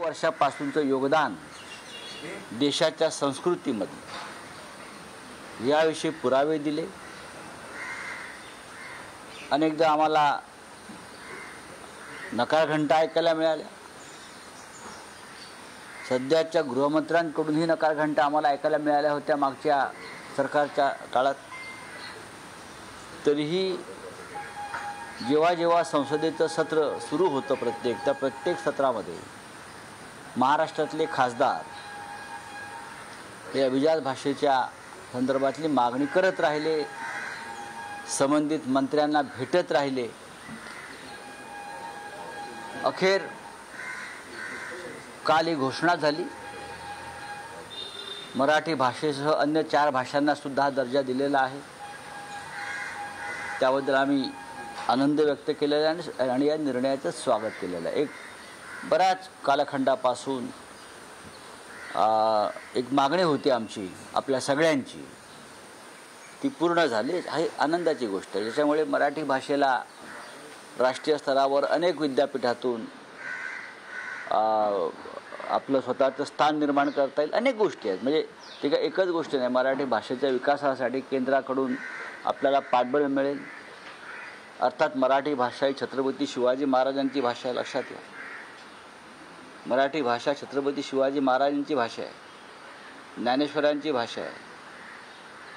वर्षापासूनचं योगदान देशाच्या संस्कृतीमध्ये याविषयी पुरावे दिले। अनेकदा आम्हाला नकारघंटा ऐकायला मिळाल्या। सध्याच्या गृहमंत्र्यांकडूनही नकारघंटा आम्हाला ऐकायला मिळाल्या होत्या मागच्या सरकारच्या काळात। तरीही जेव्हा जेव्हा संसदेचं सत्र सुरू होतं त्या प्रत्येक सत्रामध्ये महाराष्ट्रातले खासदार हे अभिजात भाषेच्या संदर्भातली मागणी करत राहिले, संबंधित मंत्र्यांना भेटत राहिले। अखेर काल ही घोषणा झाली, मराठी भाषेसह अन्य 4 भाषांना सुद्धा दर्जा दिलेला आहे। त्याबद्दल आम्ही आनंद व्यक्त केलेला आहे आणि या निर्णयाचं स्वागत केलेलं आहे। एक बऱ्याच कालखंडापासून एक मागणी होती आमची, आपल्या सगळ्यांची, ती पूर्ण झाली। ही आनंदाची गोष्ट आहे, ज्याच्यामुळे मराठी भाषेला राष्ट्रीय स्तरावर अनेक विद्यापीठातून आपलं स्वतःचं स्थान निर्माण करता येईल। अनेक गोष्टी आहेत, म्हणजे ते काय एकच गोष्ट नाही। मराठी भाषेच्या विकासासाठी केंद्राकडून आपल्याला पाठबळ मिळेल। अर्थात मराठी भाषा ही छत्रपती शिवाजी महाराजांची भाषा आहे, लक्षात घ्या। मराठी भाषा छत्रपती शिवाजी महाराजांची भाषा आहे, ज्ञानेश्वरांची भाषा आहे,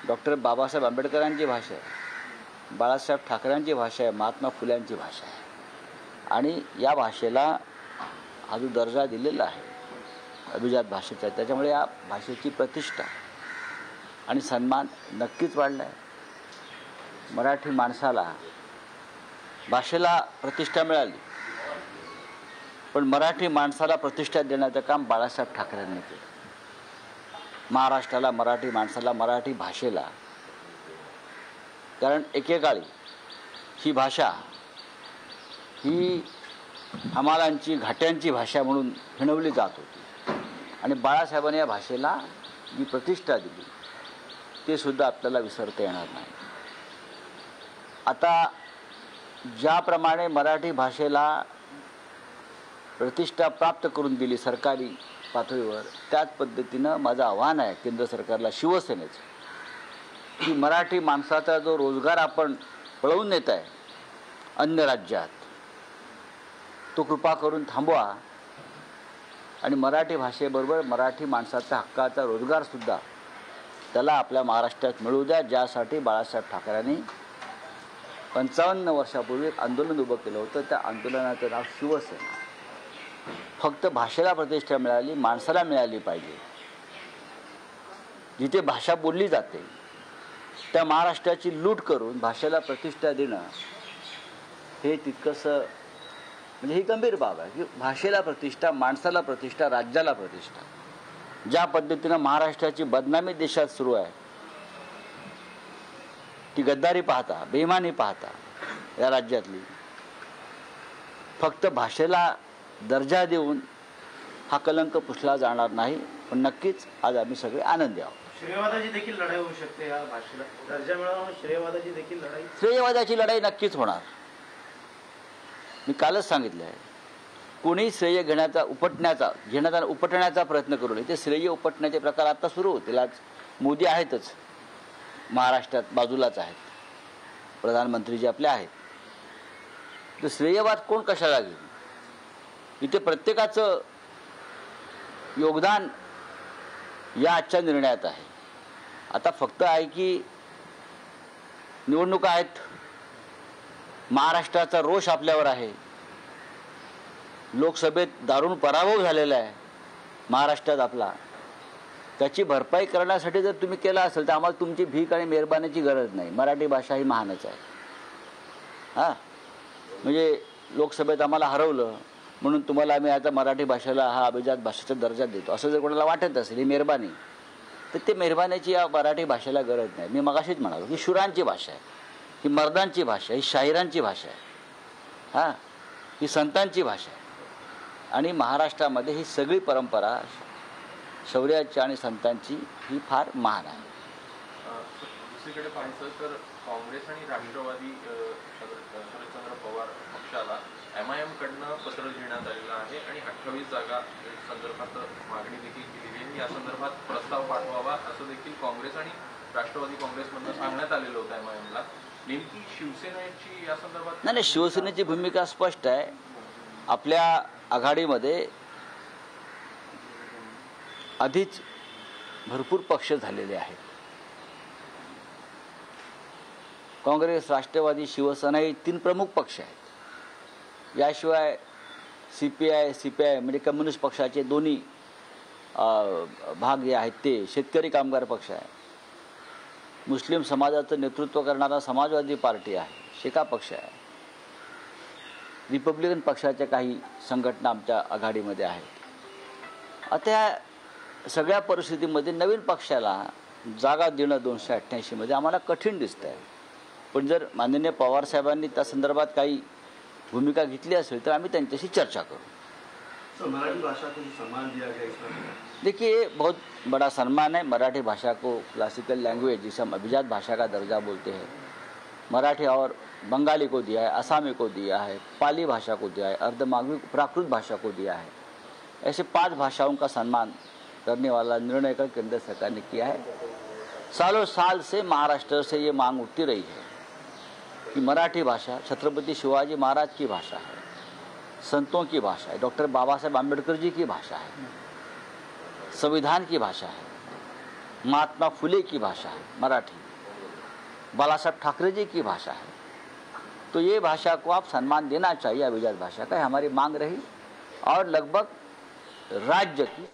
डॉक्टर बाबासाहेब आंबेडकरांची भाषा आहे, बाळासाहेब ठाकरेंची भाषा आहे, महात्मा फुल्यांची भाषा आहे। आणि या भाषेला हा जो दर्जा दिलेला आहे अभिजात भाषेचा, त्याच्यामुळे या भाषेची प्रतिष्ठा आणि सन्मान नक्कीच वाढला आहे। मराठी माणसाला भाषेला प्रतिष्ठा मिळाली, पण मराठी माणसाला प्रतिष्ठा देण्याचं काम बाळासाहेब ठाकरेंनी केलं। महाराष्ट्राला, मराठी माणसाला, मराठी भाषेला, कारण एकेकाळी ही भाषा ही हमालांची, घाट्यांची भाषा म्हणून हिणवली जात होती आणि बाळासाहेबांनी या भाषेला जी प्रतिष्ठा दिली ते सुद्धा आपल्याला विसरता येणार नाही। आता ज्याप्रमाणे मराठी भाषेला प्रतिष्ठा प्राप्त करून दिली सरकारी पातळीवर, त्याच पद्धतीनं माझं आव्हान आहे केंद्र सरकारला, शिवसेनेचं, की मराठी माणसाचा जो रोजगार आपण पळवून नेत आहे अन्य राज्यात, तो कृपा करून थांबवा आणि मराठी भाषेबरोबर मराठी माणसाचा हक्काचा रोजगारसुद्धा त्याला आपल्या महाराष्ट्रात मिळू द्या, ज्यासाठी बाळासाहेब ठाकरेंनी 55 वर्षापूर्वी एक आंदोलन उभं केलं होतं। त्या आंदोलनाचं नाव शिवसेना। फक्त भाषेला प्रतिष्ठा मिळाली, माणसाला मिळाली पाहिजे। जिथे भाषा बोलली जाते त्या महाराष्ट्राची लूट करून भाषेला प्रतिष्ठा देणं हे तितकंसं, म्हणजे ही गंभीर बाब आहे की भाषेला प्रतिष्ठा, माणसाला प्रतिष्ठा, राज्याला प्रतिष्ठा। ज्या पद्धतीनं महाराष्ट्राची बदनामी देशात सुरू आहे, ती गद्दारी पाहता, बेईमानी पाहता या राज्यातली, फक्त भाषेला दर्जा देऊन हा कलंक पुसला जाणार नाही। पण नक्कीच आज आम्ही सगळे आनंदी आहोत। श्रेयवादाची देखील लढाई होऊ शकते, या भाषेला दर्जा मिळवणं श्रेयवादाची देखील लढाई, श्रेयवादाची लढाई नक्कीच होणार। मी कालच सांगितलं आहे, कोणी श्रेय उपटण्याचा प्रयत्न करू नये। ते श्रेय उपटण्याचे प्रकार आता सुरू होतील। आज मोदी आहेतच महाराष्ट्रात, बाजूलाच आहेत, प्रधानमंत्री जे आपले आहेत, तर श्रेयवाद कोण कशाला घेईल? इथे प्रत्येकाचं योगदान या आजच्या निर्णयात आहे। आता फक्त आहे की निवडणुका आहेत, महाराष्ट्राचा रोष आपल्यावर आहे, लोकसभेत दारुण पराभव झालेला आहे महाराष्ट्रात आपला, त्याची भरपाई करण्यासाठी जर तुम्ही केला असेल तर आम्हाला तुमची भीक आणि मेहरबानीची गरज नाही। मराठी भाषा ही महानच आहे। म्हणजे लोकसभेत आम्हाला हरवलं म्हणून तुम्हाला आम्ही आता मराठी भाषेला हा अभिजात भाषेचा दर्जा देतो असं जर कोणाला वाटत असेल ही मेहरबानी, तर ते मेहरबानीची या मराठी भाषेला गरज नाही। मी मगाशीच म्हणालो ही शुरांची भाषा आहे, ही मर्दांची भाषा, ही शाहिरांची भाषा आहे, ही संतांची भाषा आहे। आणि महाराष्ट्रामध्ये ही सगळी परंपरा शौर्याची आणि संतांची ही फार महान आहे। दुसरीकडे पाहायचं तर काँग्रेस आणि राष्ट्रवादी शरदचंद्र पवार पक्षाला MIM कडनं पत्र घेण्यात आलेलं आहे आणि 28 जागा संदर्भात मागणी देखील केलेली आहे. या संदर्भात प्रस्ताव पाठवावा असं देखील काँग्रेस आणि राष्ट्रवादी काँग्रेसमधनं सांगण्यात आलेलं होतं MIM ला. नेमकी शिवसेनेची या संदर्भात नाही, शिवसेनेची भूमिका स्पष्ट आहे. आपल्या आघाडीमध्ये आधीच भरपूर पक्ष झालेले आहेत. काँग्रेस, राष्ट्रवादी, शिवसेना हे 3 प्रमुख पक्ष आहेत. याशिवाय CPI म्हणजे कम्युनिस्ट पक्षाचे दोन्ही भाग जे आहेत ते शेतकरी कामगार पक्ष आहे. मुस्लिम समाजाचं नेतृत्व करणारा समाजवादी पार्टी आहे, शेका पक्ष आहे. रिपब्लिकन पक्षाच्या काही संघटना आमच्या आघाडीमध्ये आहेत. आता या सगळ्या परिस्थितीमध्ये नवीन पक्षाला जागा देणं 288 मध्ये आम्हाला कठीण दिसतं आहे. पण जर माननीय पवारसाहेबांनी त्या संदर्भात काही भूमिका घेतली असेल तर आम्ही त्यांच्याशी चर्चा करू. मराठी भाषा को सम्मान दिया गया इसमें देखिए, बहुत बड़ा सम्मान है. मराठी भाषा को क्लासिकल लैंग्वेज जिसे हम अभिजात भाषा का दर्जा बोलते हैं, मराठी और बंगाली को दिया है, असमी को दिया है, पाली भाषा को दिया है, अर्धमागवी प्राकृत भाषा को दिया है. ऐसे 5 भाषाओं का सम्मान करने वाला निर्णय कर केंद्र सरकार ने किया है. सालों साल से महाराष्ट्र से ये मांग उठती रही है कि मराठी भाषा छत्रपति शिवाजी महाराज की भाषा है, संतों की भाषा है, डॉक्टर बाबा साहेब आम्बेडकर जी की भाषा है, संविधान की भाषा है, महात्मा फुले की भाषा है मराठी, बाला साहब ठाकरे जी की भाषा है. तो ये भाषा को आप सम्मान देना चाहिए. अभिजात भाषा का हमारी मांग रही और लगभग राज्य की